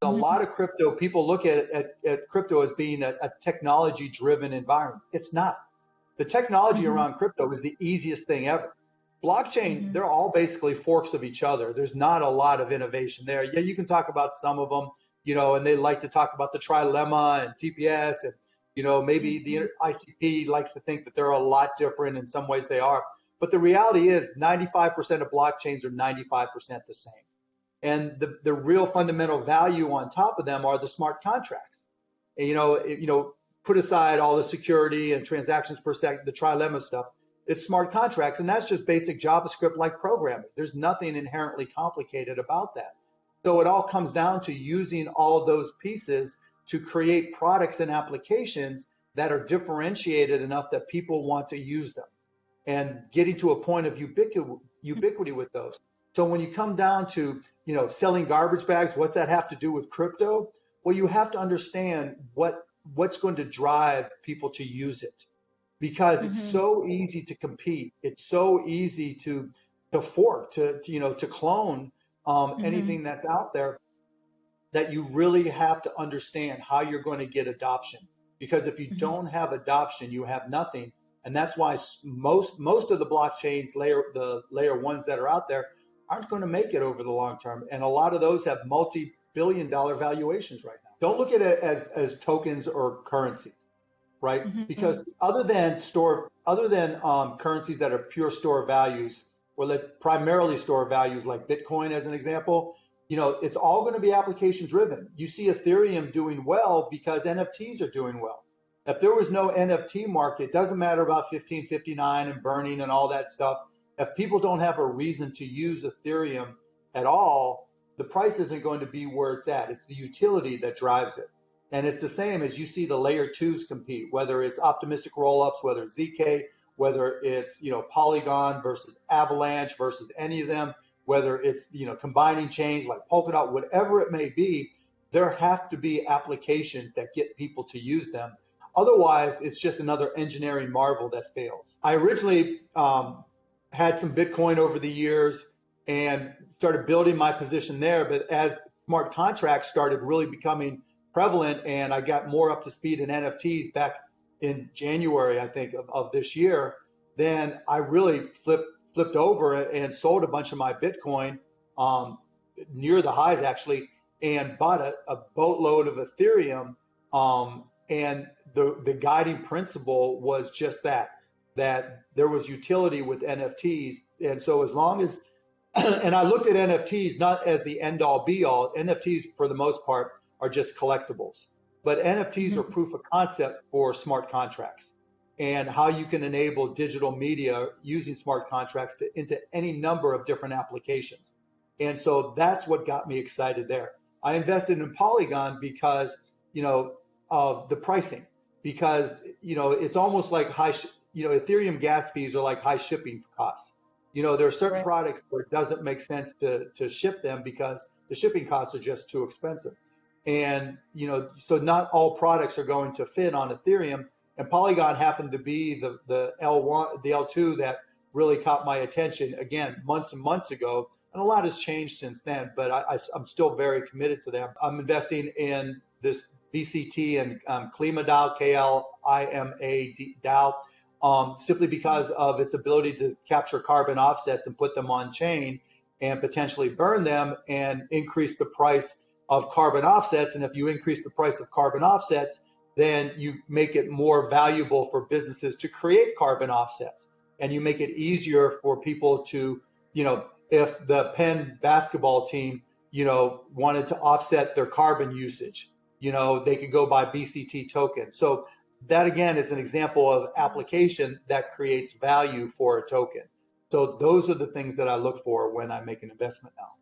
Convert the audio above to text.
A lot of crypto, people look at crypto as being a technology-driven environment. It's not. The technology around crypto is the easiest thing ever. Blockchain, they're all basically forks of each other. There's not a lot of innovation there. Yeah, you can talk about some of them, and they like to talk about the trilemma and TPS, and, maybe the ICP likes to think that they're a lot different. In some ways they are. But the reality is 95% of blockchains are 95% the same. And the real fundamental value on top of them are the smart contracts. And, put aside all the security and transactions per second, the trilemma stuff. It's smart contracts, and that's just basic JavaScript-like programming. There's nothing inherently complicated about that. So it all comes down to using all of those pieces to create products and applications that are differentiated enough that people want to use them, and getting to a point of ubiquity with those. So when you come down to, selling garbage bags, what's that have to do with crypto? Well, you have to understand what's going to drive people to use it, because it's so easy to compete. It's so easy to fork, to clone anything that's out there, that you really have to understand how you're going to get adoption. Because if you don't have adoption, you have nothing. And that's why most of the blockchains, the layer ones that are out there, aren't going to make it over the long term. And a lot of those have multi-billion-dollar valuations right now. Don't look at it as tokens or currency, right? Because other than currencies that are pure store values, or let's primarily store values like Bitcoin as an example, it's all going to be application driven. You see Ethereum doing well because NFTs are doing well. If there was no NFT market, it doesn't matter about 1559 and burning and all that stuff. If people don't have a reason to use Ethereum at all, the price isn't going to be where it's at. It's the utility that drives it. And it's the same as you see the layer twos compete, whether it's optimistic rollups, whether it's ZK, whether it's, Polygon versus Avalanche versus any of them, whether it's, combining chains like Polkadot, whatever it may be, there have to be applications that get people to use them. Otherwise, it's just another engineering marvel that fails. I originally had some Bitcoin over the years and started building my position there. But as smart contracts started really becoming prevalent, and I got more up to speed in NFTs back in January, I think, of this year, then I really flipped over and sold a bunch of my Bitcoin near the highs, actually, and bought a boatload of Ethereum. And the guiding principle was just that there was utility with NFTs. And so as long as, and I looked at NFTs not as the end all be all. NFTs for the most part are just collectibles, but NFTs are proof of concept for smart contracts and how you can enable digital media using smart contracts into any number of different applications. And so that's what got me excited there. I invested in Polygon because, of the pricing, because, it's almost like Ethereum gas fees are like high shipping costs. There are certain products where it doesn't make sense to ship them because the shipping costs are just too expensive. And, so not all products are going to fit on Ethereum. And Polygon happened to be the L2 that really caught my attention, again, months and months ago. And a lot has changed since then, but I'm still very committed to them. I'm investing in this BCT and Klima DAO, KLIMA DAO, simply because of its ability to capture carbon offsets and put them on chain and potentially burn them and increase the price of carbon offsets. And if you increase the price of carbon offsets, then you make it more valuable for businesses to create carbon offsets. And you make it easier for people to, if the Penn basketball team, wanted to offset their carbon usage, they could go buy BCT tokens. So that, again, is an example of application that creates value for a token. So those are the things that I look for when I make an investment now.